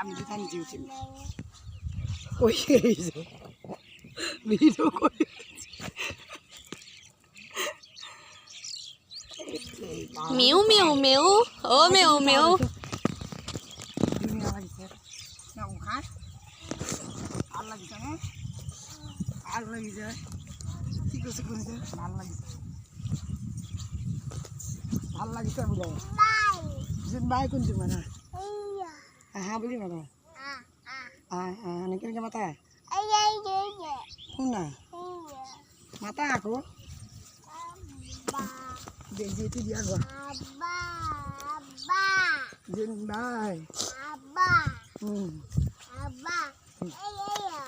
আমি তো জানি যে কই গেছে ভিডিও করে মিউ মিউ মিউ ও মিউ মিউ না খাস আর লাগিছে না আর লাগিছে ঠিক আছে কোনটা ভাল লাগিছে বুঝা যেন বাই কোনটো মানে হা বুলি মানে এনেকে মাতা শুনা মাতা আকৌ বেজি itu dia gua Jin bai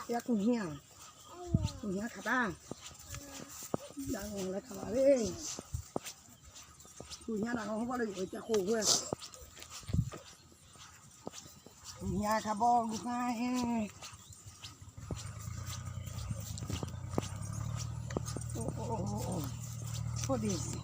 ya kunyah kata jangan lek kali kunyah nak ngomong pada itu aku gue kunyah kabong gue oh this